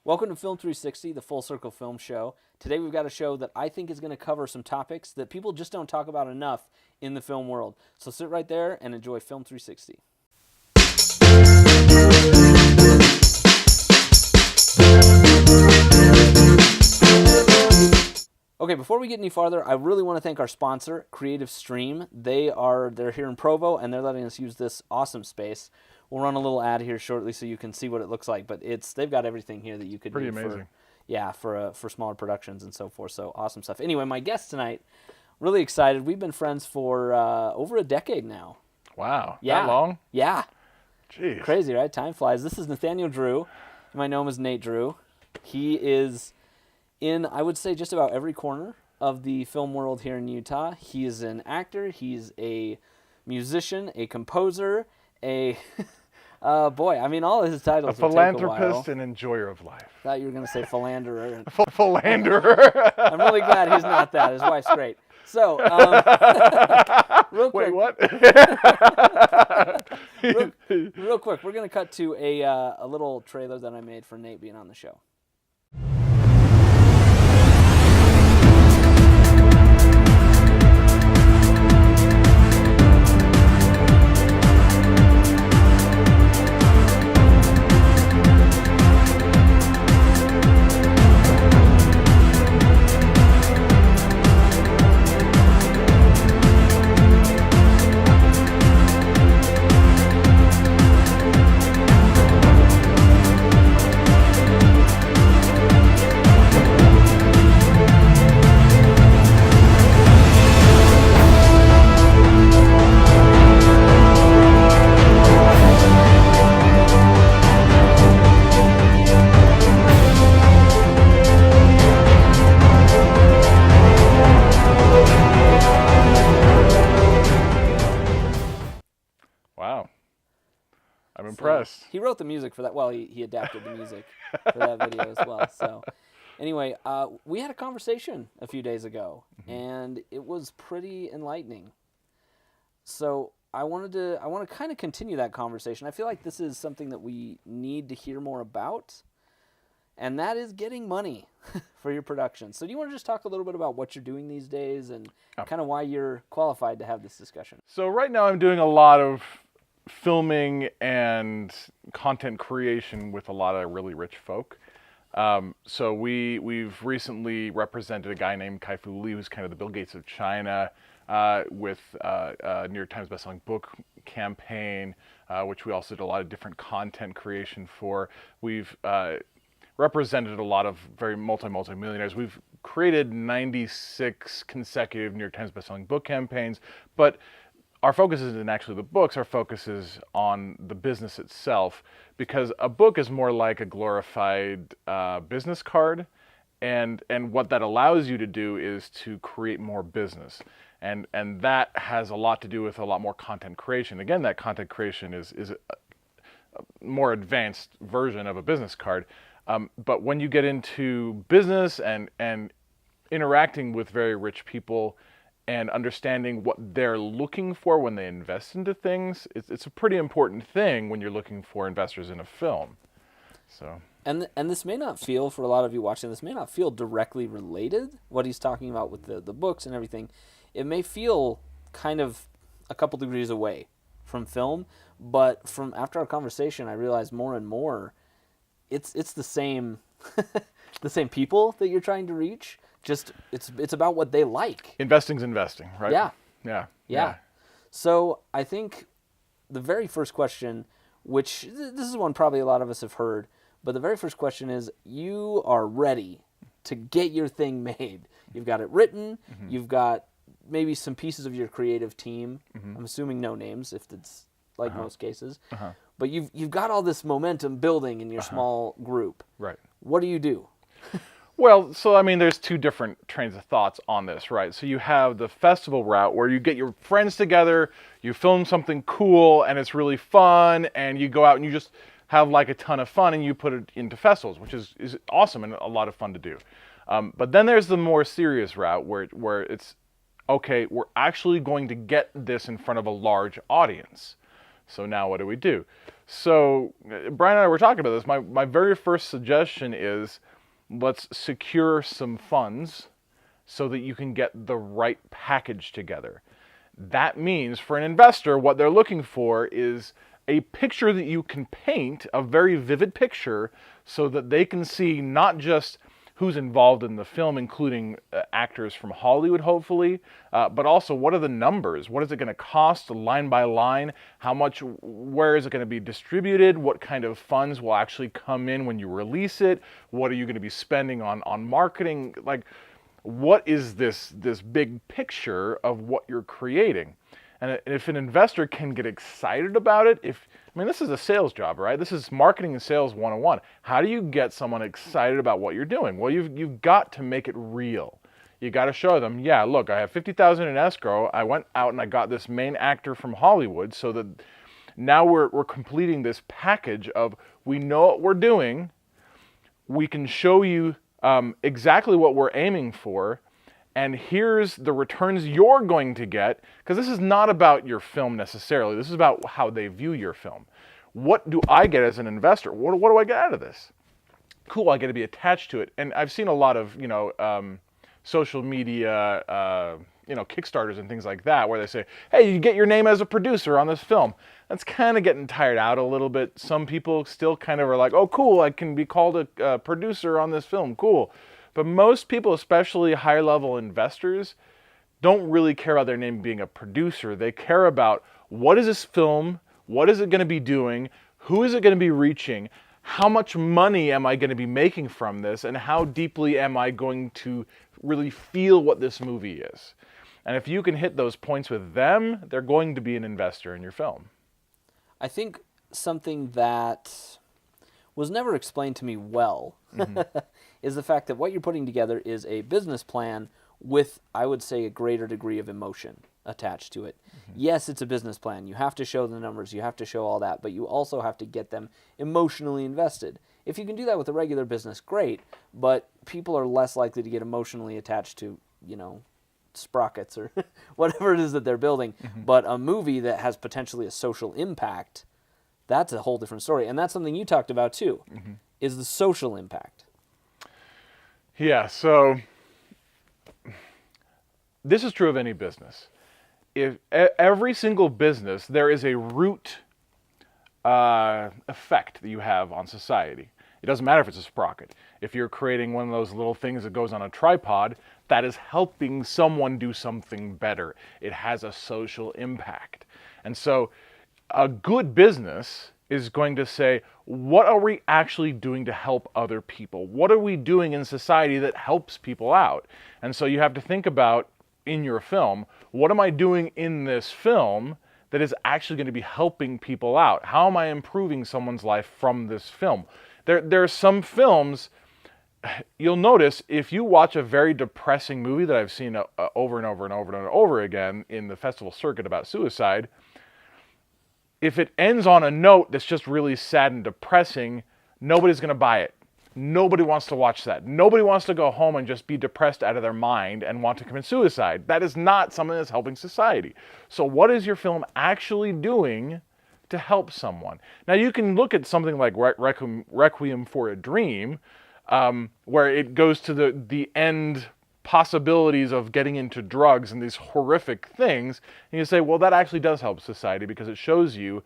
Welcome to Film 360, the Full Circle Film Show. Today we've got a show that I think is going to cover some topics that people just don't talk about enough in the film world. So sit right there and enjoy Film 360. Okay, before we get any farther, I really want to thank our sponsor, Creative Stream. They're here in Provo, and they're letting us use this awesome space. We'll run a little ad here shortly so you can see what it looks like, but they've got everything here that you could Pretty need amazing. for smaller productions and so forth. So awesome stuff. Anyway, my guest tonight, really excited. We've been friends for over a decade now. Wow. Yeah. That long? Yeah. Jeez. Crazy, right? Time flies. This is Nathaniel Drew. You might know him as Nate Drew. He is in, I would say, just about every corner of the film world here in Utah. He is an actor. He's a musician, a composer, a boy. I mean, all of his titles. A philanthropist and enjoyer of life. Thought you were going to say philanderer. Philanderer. I'm really glad he's not that. His wife's great. So, real quick. Wait, what? real quick, we're going to cut to a little trailer that I made for Nate being on the show. Wow. I'm impressed. He wrote the music for that. Well, he adapted the music for that video as well. So, anyway, we had a conversation a few days ago, and it was pretty enlightening. So I want to kind of continue that conversation. I feel like this is something that we need to hear more about, and that is getting money for your production. So do you want to just talk a little bit about what you're doing these days and kind of why you're qualified to have this discussion? So right now I'm doing a lot of filming and content creation with a lot of really rich folk. So we've recently represented a guy named Kai-Fu Lee, who's kind of the Bill Gates of China, with a New York Times bestselling book campaign, which we also did a lot of different content creation for. We've represented a lot of very multi-millionaires. We've created 96 consecutive New York Times bestselling book campaigns, but our focus isn't actually the books. Our focus is on the business itself, because a book is more like a glorified business card, and what that allows you to do is to create more business, and that has a lot to do with a lot more content creation. Again, that content creation is a more advanced version of a business card, but when you get into business and interacting with very rich people and understanding what they're looking for when they invest into things, it's a pretty important thing when you're looking for investors in a film. So. And this may not feel, for a lot of you watching, this may not feel directly related, what he's talking about with the books and everything. It may feel kind of a couple degrees away from film, but from after our conversation, I realized more and more it's the same the same people that you're trying to reach. Just it's about what they like. Investing's investing, right? Yeah. So I think the very first question, which this is one probably a lot of us have heard, but the very first question is, you are ready to get your thing made. You've got it written. You've got maybe some pieces of your creative team. I'm assuming no names if it's like most cases. But you've got all this momentum building in your small group. Right. What do you do? Well, so I mean, there's two different trains of thoughts on this, right? So you have the festival route where you get your friends together, you film something cool, and it's really fun, and you go out and you just have like a ton of fun, and you put it into festivals, which is awesome and a lot of fun to do. But then there's the more serious route where it's, okay, we're actually going to get this in front of a large audience. So now what do we do? So Brian and I were talking about this. My very first suggestion is let's secure some funds so that you can get the right package together. That means for an investor, what they're looking for is a picture that you can paint, a very vivid picture, so that they can see not just who's involved in the film, including actors from Hollywood, hopefully, but also what are the numbers? What is it going to cost line by line? How much, where is it going to be distributed? What kind of funds will actually come in when you release it? What are you going to be spending on marketing? Like, what is this big picture of what you're creating? And if an investor can get excited about it, this is a sales job, right? This is marketing and sales 101. How do you get someone excited about what you're doing? Well, you've got to make it real. You got to show them, yeah, look, I have $50,000 in escrow. I went out and I got this main actor from Hollywood, so that now we're completing this package of, we know what we're doing. We can show you exactly what we're aiming for, and here's the returns you're going to get, because this is not about your film necessarily. This is about how they view your film. What do I get as an investor? What do I get out of this? Cool, I get to be attached to it. And I've seen a lot of, social media, Kickstarters and things like that, where they say, hey, you get your name as a producer on this film. That's kind of getting tired out a little bit. Some people still kind of are like, oh, cool, I can be called a producer on this film, cool. But most people, especially high-level investors, don't really care about their name being a producer. They care about, what is this film? What is it going to be doing? Who is it going to be reaching? How much money am I going to be making from this? And how deeply am I going to really feel what this movie is? And if you can hit those points with them, they're going to be an investor in your film. I think something that was never explained to me well is the fact that what you're putting together is a business plan with, I would say, a greater degree of emotion attached to it. Yes, it's a business plan. You have to show the numbers. You have to show all that. But you also have to get them emotionally invested. If you can do that with a regular business, great. But people are less likely to get emotionally attached to, sprockets or whatever it is that they're building. But a movie that has potentially a social impact, that's a whole different story. And that's something you talked about too, is the social impact. Yeah, so this is true of any business. If every single business, there is a root effect that you have on society. It doesn't matter if it's a sprocket. If you're creating one of those little things that goes on a tripod, that is helping someone do something better. It has a social impact. And so a good business is going to say, what are we actually doing to help other people? What are we doing in society that helps people out? And so you have to think about, in your film, what am I doing in this film that is actually going to be helping people out? How am I improving someone's life from this film? There are some films, you'll notice, if you watch a very depressing movie that I've seen over and over and over and over again in the festival circuit about suicide, if it ends on a note that's just really sad and depressing, nobody's going to buy it. Nobody wants to watch that. Nobody wants to go home and just be depressed out of their mind and want to commit suicide. That is not something that's helping society. So what is your film actually doing to help someone? Now, you can look at something like Requiem for a Dream, where it goes to the end possibilities of getting into drugs and these horrific things, and you say, well, that actually does help society because it shows you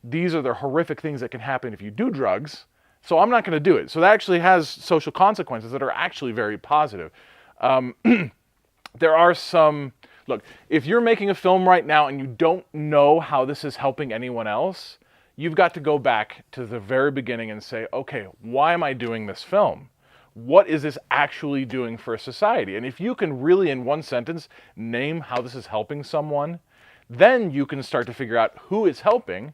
these are the horrific things that can happen if you do drugs, so I'm not going to do it. So that actually has social consequences that are actually very positive. There are some, look, if you're making a film right now and you don't know how this is helping anyone else, you've got to go back to the very beginning and say, okay, why am I doing this film? What is this actually doing for society? And if you can really, in one sentence, name how this is helping someone, then you can start to figure out who it's helping.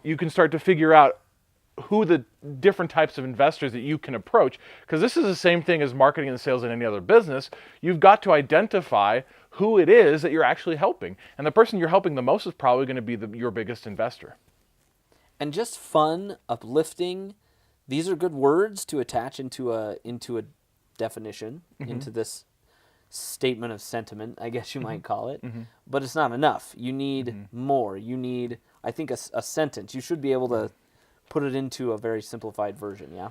You can start to figure out who the different types of investors that you can approach, because this is the same thing as marketing and sales in any other business. You've got to identify who it is that you're actually helping. And the person you're helping the most is probably going to be your biggest investor. And just fun, uplifting, these are good words to attach into a definition, into this statement of sentiment, I guess you might call it. But it's not enough. You need more. You need I think a sentence. You should be able to put it into a very simplified version. Yeah.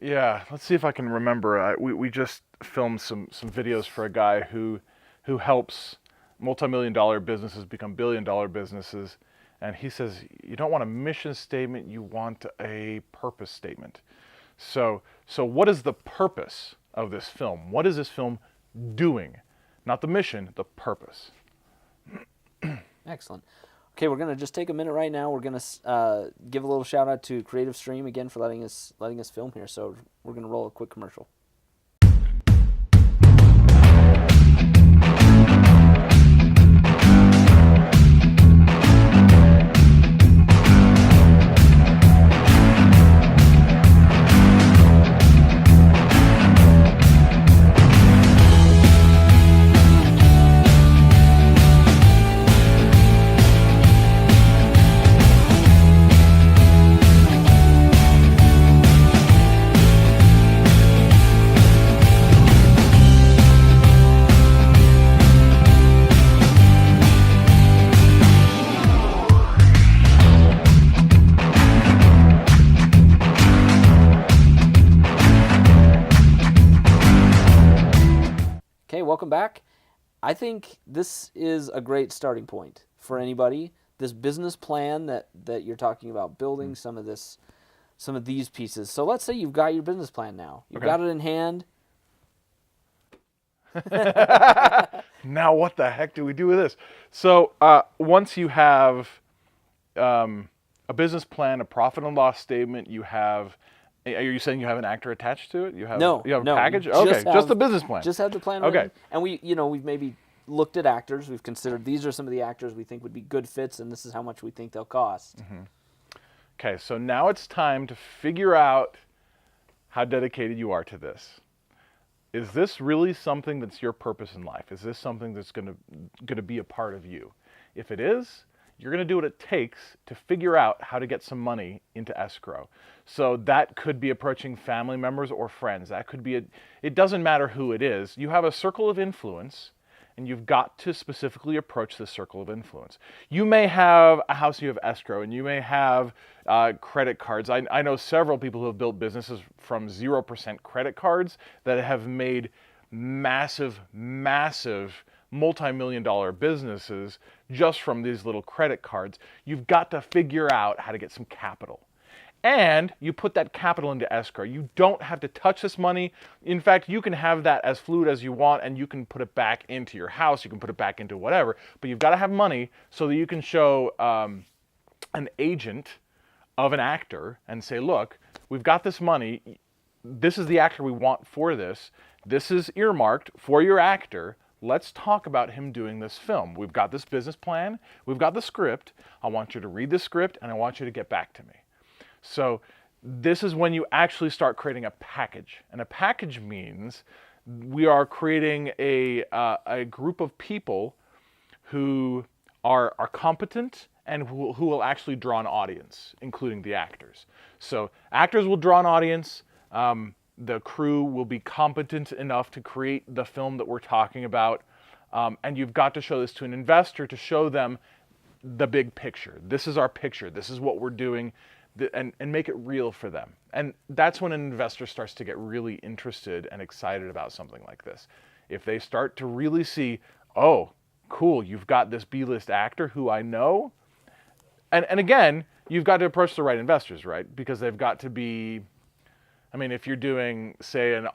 Yeah. Let's see if I can remember. We just filmed some videos for a guy who helps multi-million-dollar businesses become billion-dollar businesses, and he says you don't want a mission statement, you want a purpose statement. So what is the purpose of this film? What is this film doing? Not the mission, the purpose. Excellent. Okay, we're gonna just take a minute right now. We're gonna give a little shout out to Creative Stream again for letting us film here. So we're gonna roll a quick commercial. Welcome back. I think this is a great starting point for anybody. This business plan that you're talking about building, some of these pieces. So let's say you've got your business plan now. You've got it in hand. Now what the heck do we do with this? So once you have a business plan, a profit and loss statement, you have. Are you saying you have an actor attached to it? You have a package? Okay, just the business plan. Just have the plan. Okay. Written. And we've maybe looked at actors. We've considered these are some of the actors we think would be good fits, and this is how much we think they'll cost. Mm-hmm. Okay, so now it's time to figure out how dedicated you are to this. Is this really something that's your purpose in life? Is this something that's going to be a part of you? If it is, you're going to do what it takes to figure out how to get some money into escrow. So that could be approaching family members or friends. That could be it doesn't matter who it is. You have a circle of influence, and you've got to specifically approach this circle of influence. You may have a house you have escrow, and you may have credit cards. I know several people who have built businesses from 0% credit cards that have made massive multi-million-dollar businesses just from these little credit cards. You've got to figure out how to get some capital. And you put that capital into escrow. You don't have to touch this money. In fact, you can have that as fluid as you want, and you can put it back into your house. You can put it back into whatever. But you've got to have money so that you can show an agent of an actor and say, look, we've got this money. This is the actor we want for this. This is earmarked for your actor. Let's talk about him doing this film. We've got this business plan. We've got the script. I want you to read the script, and I want you to get back to me. So this is when you actually start creating a package. And a package means we are creating a group of people who are competent and who will actually draw an audience, including the actors. So actors will draw an audience. The crew will be competent enough to create the film that we're talking about. And you've got to show this to an investor to show them the big picture. This is our picture. This is what we're doing. And make it real for them. And that's when an investor starts to get really interested and excited about something like this. If they start to really see, oh, cool, you've got this B-list actor who I know. And again, you've got to approach the right investors, right? Because they've got to be, I mean, if you're doing, say, an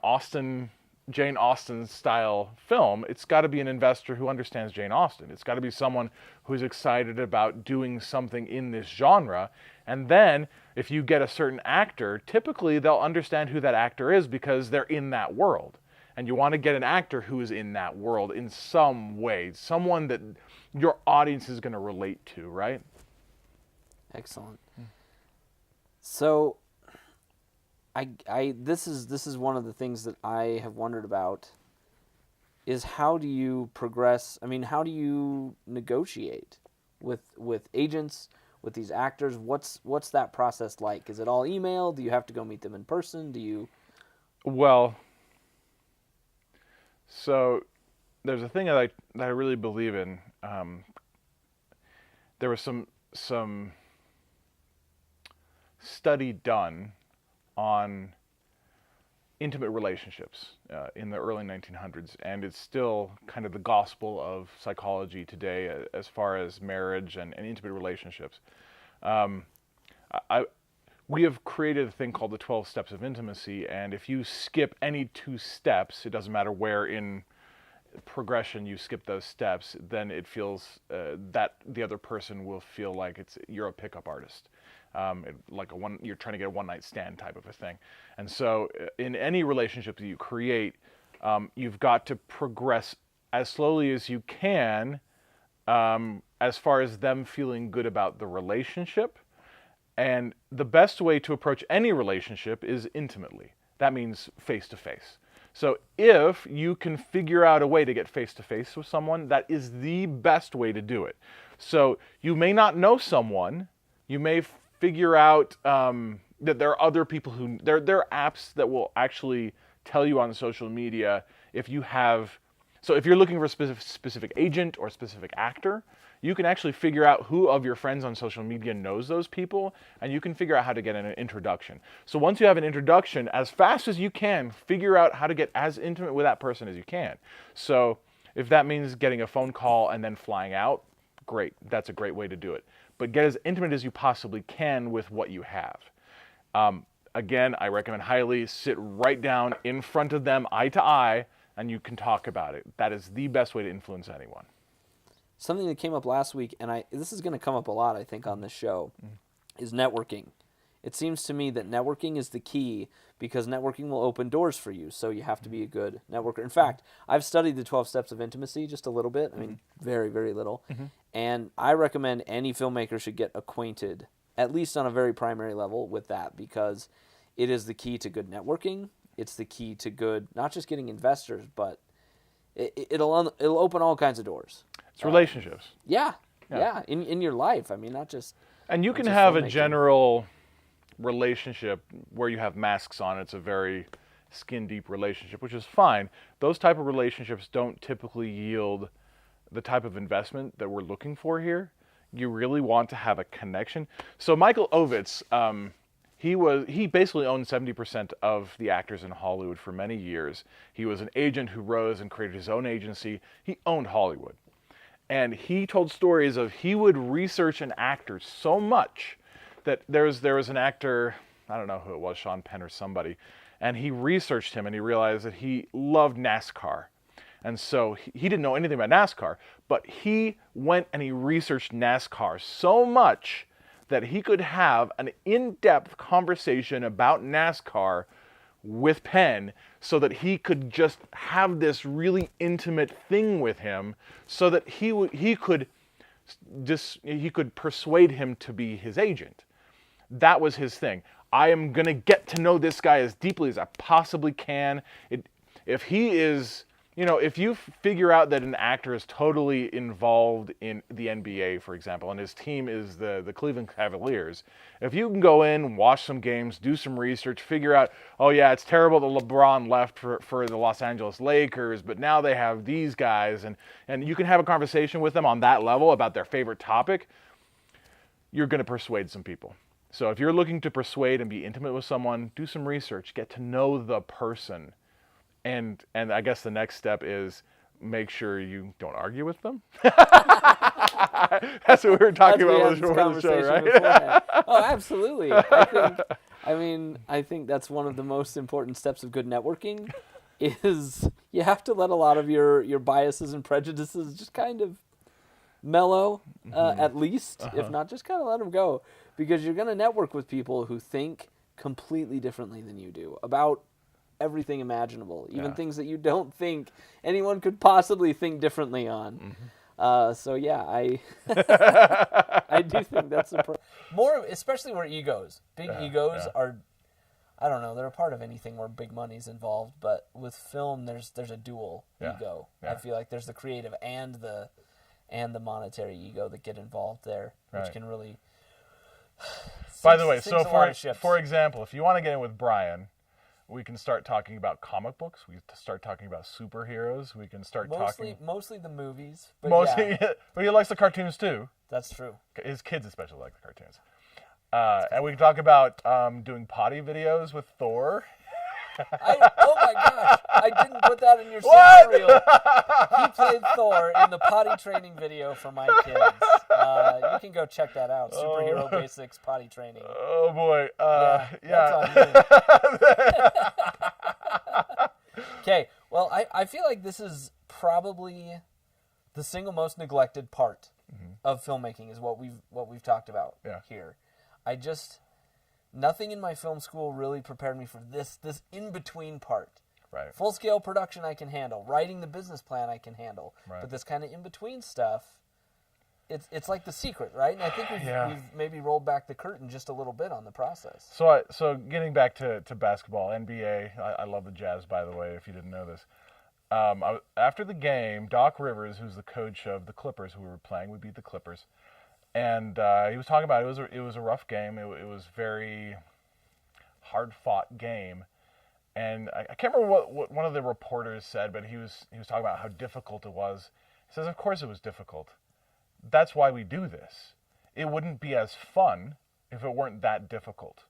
Jane Austen style film, it's got to be an investor who understands Jane Austen. It's got to be someone who's excited about doing something in this genre. And then if you get a certain actor, typically they'll understand who that actor is because they're in that world. And you want to get an actor who is in that world in some way, someone that your audience is going to relate to, right? Excellent. So this is one of the things that I have wondered about is how do you progress? I mean, how do you negotiate with agents, with these actors? What's that process like? Is it all email? Do you have to go meet them in person? Do you? Well, so there's a thing that I really believe in. There was some some study done on intimate relationships in the early 1900s, and it's still kind of the gospel of psychology today as far as marriage and intimate relationships. We have created a thing called the 12 steps of intimacy, and if you skip any 2 steps, it doesn't matter where in progression you skip those steps, then it feels that the other person will feel like you're a pickup artist. You're trying to get a one-night stand type of a thing. And so in any relationship that you create, you've got to progress as slowly as you can as far as them feeling good about the relationship. And the best way to approach any relationship is intimately. That means face-to-face. So if you can figure out a way to get face-to-face with someone, that is the best way to do it. So you may not know someone. You may figure out that there are other people who... There are apps that will actually tell you on social media if you have... So if you're looking for a specific agent or specific actor, you can actually figure out who of your friends on social media knows those people, and you can figure out how to get an introduction. So once you have an introduction, as fast as you can, figure out how to get as intimate with that person as you can. So if that means getting a phone call and then flying out, great. That's a great way to do it. But get as intimate as you possibly can with what you have. Again, I recommend highly sit right down in front of them, eye to eye, and you can talk about it. That is the best way to influence anyone. Something that came up last week, and this is going to come up a lot, I think, on this show, is networking. It seems to me that networking is the key because networking will open doors for you, so you have to be a good networker. In fact, I've studied the 12 steps of intimacy just a little bit. I mean, very, very little. And I recommend any filmmaker should get acquainted, at least on a very primary level, with that because it is the key to good networking. It's the key to good, not just getting investors, but it'll open all kinds of doors. It's relationships. Yeah. In your life. I mean, not just... And you can have a general relationship where you have masks on. It's a very skin-deep relationship, which is fine. Those type of relationships don't typically yield the type of investment that we're looking for here. You really want to have a connection. So Michael Ovitz, he basically owned 70% of the actors in Hollywood for many years. He was an agent who rose and created his own agency. He owned Hollywood. And he told stories of he would research an actor so much that there was an actor, I don't know who it was, Sean Penn or somebody, and he researched him and he realized that he loved NASCAR. And so he didn't know anything about NASCAR, but he went and he researched NASCAR so much that he could have an in-depth conversation about NASCAR with Penn so that he could just have this really intimate thing with him so that he could persuade him to be his agent. That was his thing. I am going to get to know this guy as deeply as I possibly can. If he is... if you figure out that an actor is totally involved in the NBA, for example, and his team is the Cleveland Cavaliers, if you can go in, watch some games, do some research, figure out, oh yeah, it's terrible that LeBron left for the Los Angeles Lakers, but now they have these guys, and you can have a conversation with them on that level about their favorite topic, you're going to persuade some people. So if you're looking to persuade and be intimate with someone, do some research, get to know the person. And I guess the next step is make sure you don't argue with them. That's what we were talking about before the show, right? Oh, absolutely. I think that's one of the most important steps of good networking is you have to let a lot of your biases and prejudices just kind of mellow, at least, if not just kind of let them go. Because you're going to network with people who think completely differently than you do about everything imaginable, even things that you don't think anyone could possibly think differently on. So yeah, I I do think that's more, especially where egos, big egos are, I don't know, they're a part of anything where big money's involved. But with film, there's a dual ego. I feel like there's the creative and the monetary ego that get involved there, which can really. By the way, so for example, if you want to get in with Brian, We can start talking about comic books. We can start talking about superheroes. We can start talking... Mostly the movies. But Mostly, but he likes the cartoons too. That's true. His kids especially like the cartoons. And we can talk about doing potty videos with Thor. Oh my gosh! I didn't put that in your reel. He played Thor in the potty training video for my kids. You can go check that out. Superhero Basics potty training. Oh boy! That's on me. Okay. Well, I feel like this is probably the single most neglected part of filmmaking is what we've talked about here. Nothing in my film school really prepared me for this in-between part. Right. Full-scale production I can handle. Writing the business plan I can handle. Right. But this kind of in-between stuff, it's like The Secret, right? And I think we've maybe rolled back the curtain just a little bit on the process. So getting back to basketball, NBA, I love the Jazz, by the way, if you didn't know this. After the game, Doc Rivers, who's the coach of the Clippers who we were playing, we beat the Clippers. And he was talking about it was a rough game. It was very hard-fought game. And I can't remember what one of the reporters said, but he was talking about how difficult it was. He says, of course it was difficult. That's why we do this. It wouldn't be as fun if it weren't that difficult.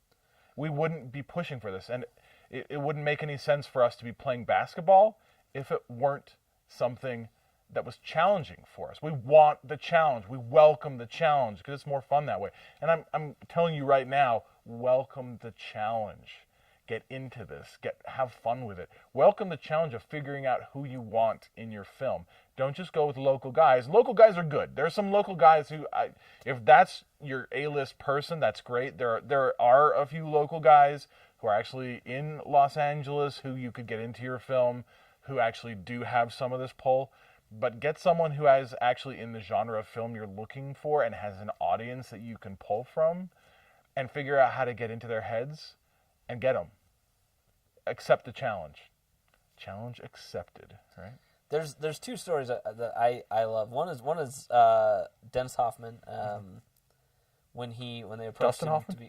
We wouldn't be pushing for this. And it wouldn't make any sense for us to be playing basketball if it weren't something that was challenging for us. We want the challenge. We welcome the challenge because it's more fun that way. And I'm telling you right now, welcome the challenge. Get into this. Have fun with it. Welcome the challenge of figuring out who you want in your film. Don't just go with local guys. Local guys are good. There are some local guys who, if that's your A-list person, that's great. There are a few local guys who are actually in Los Angeles who you could get into your film, who actually do have some of this pull. But get someone who is actually in the genre of film you're looking for and has an audience that you can pull from and figure out how to get into their heads and get them. Accept the challenge. Challenge accepted, right? There's two stories that I love. One is Dennis Hoffman when they approached Dustin him Hoffman? to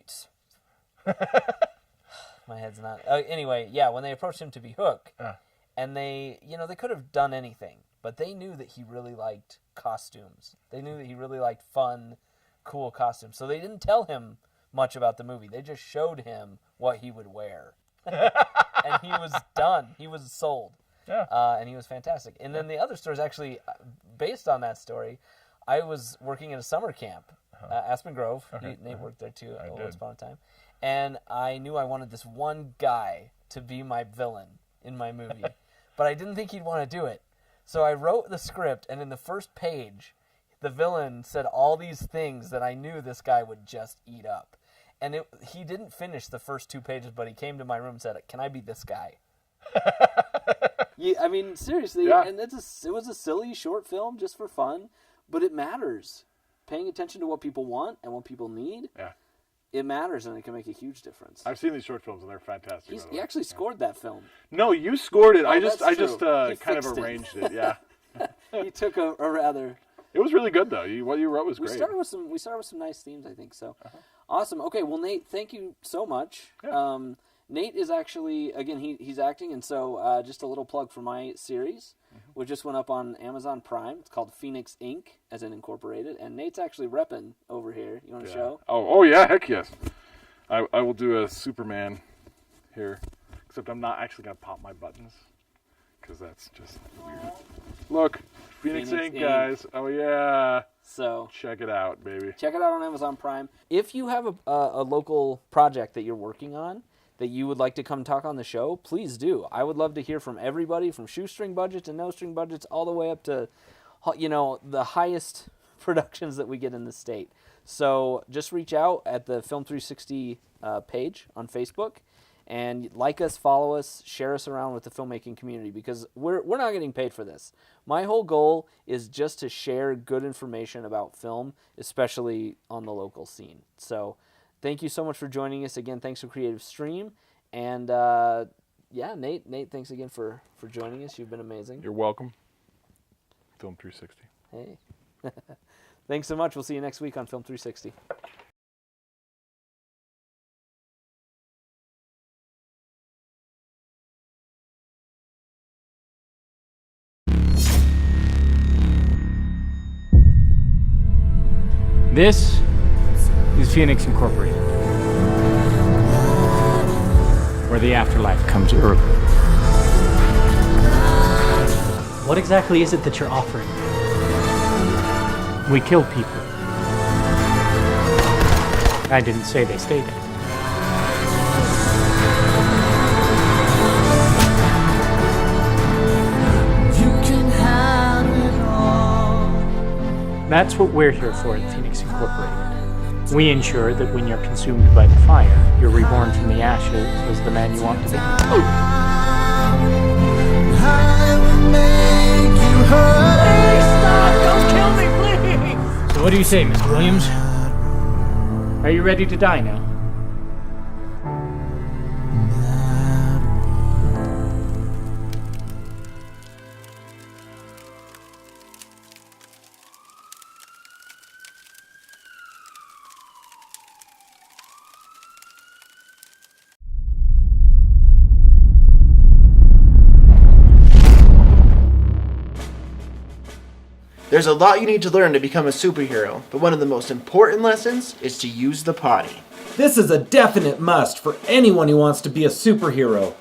be my head's not. Anyway, when they approached him to be Hook, and they could have done anything. But they knew that he really liked costumes. They knew that he really liked fun, cool costumes. So they didn't tell him much about the movie. They just showed him what he would wear. And he was done. He was sold. Yeah. And he was fantastic. And then the other story is actually based on that story. I was working at a summer camp, Aspen Grove. Nate worked there too once upon a time. And I knew I wanted this one guy to be my villain in my movie. But I didn't think he'd want to do it. So I wrote the script, and in the first page, the villain said all these things that I knew this guy would just eat up. And he didn't finish the first 2 pages, but he came to my room and said, "Can I be this guy?" Yeah, I mean, seriously. Yeah. And it was a silly short film just for fun, but it matters. Paying attention to what people want and what people need. Yeah. It matters, and it can make a huge difference. I've seen these short films, and they're fantastic. He actually scored that film. No, you scored it. Oh, I just kind of arranged it. Yeah. He took a rather. It was really good, though. What you wrote was great. We started with some nice themes, I think. So, awesome. Okay, well, Nate, thank you so much. Yeah. Nate is actually, again, he's acting, and so just a little plug for my series, which just went up on Amazon Prime. It's called Phoenix Inc., as in Incorporated, and Nate's actually repping over here. You want to show? Oh yeah, heck yes. I will do a Superman here, except I'm not actually going to pop my buttons, because that's just weird. Look, Phoenix Inc., guys. Oh yeah. So check it out, baby. Check it out on Amazon Prime. If you have a local project that you're working on, that you would like to come talk on the show, please do. I would love to hear from everybody, from shoestring budgets and no-string budgets, all the way up to, the highest productions that we get in the state. So just reach out at the Film 360 page on Facebook, and like us, follow us, share us around with the filmmaking community, because we're not getting paid for this. My whole goal is just to share good information about film, especially on the local scene. So thank you so much for joining us. Again, thanks for Creative Stream. And, Nate, thanks again for joining us. You've been amazing. You're welcome. Film 360. Hey. Thanks so much. We'll see you next week on Film 360. This is Phoenix Incorporated, where the afterlife comes early. What exactly is it that you're offering? We kill people. I didn't say they stayed dead. That's what we're here for at Phoenix Incorporated. We ensure that when you're consumed by the fire, you're reborn from the ashes as the man you want to be. Please stop! Don't kill me, please! So what do you say, Mr. Williams? Are you ready to die now? There's a lot you need to learn to become a superhero, but one of the most important lessons is to use the potty. This is a definite must for anyone who wants to be a superhero.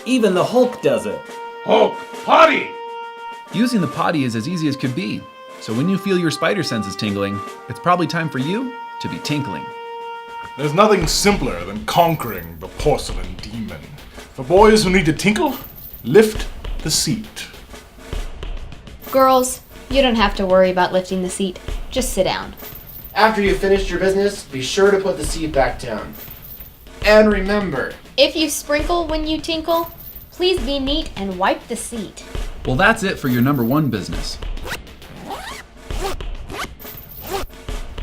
Even the Hulk does it. Hulk, potty! Using the potty is as easy as could be, so when you feel your spider senses tingling, it's probably time for you to be tinkling. There's nothing simpler than conquering the porcelain demon. For boys who need to tinkle, lift the seat. Girls, you don't have to worry about lifting the seat. Just sit down. After you've finished your business, be sure to put the seat back down. And remember, If you sprinkle when you tinkle, please be neat and wipe the seat. Well, that's it for your number one business.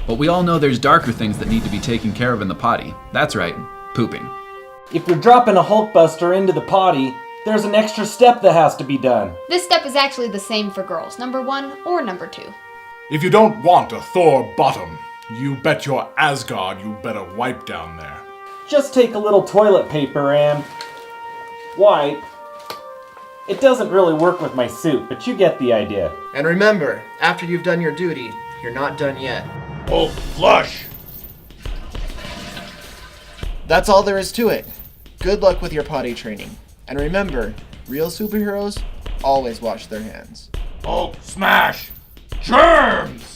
But we all know there's darker things that need to be taken care of in the potty. That's right, pooping. If you're dropping a Hulkbuster into the potty, there's an extra step that has to be done. This step is actually the same for girls, number 1 or number 2. If you don't want a Thor bottom, you bet your Asgard you better wipe down there. Just take a little toilet paper and wipe. It doesn't really work with my suit, but you get the idea. and remember, after you've done your duty, you're not done yet. Hulk, flush! That's all there is to it. Good luck with your potty training. And remember, real superheroes always wash their hands. Hulk, smash! Germs!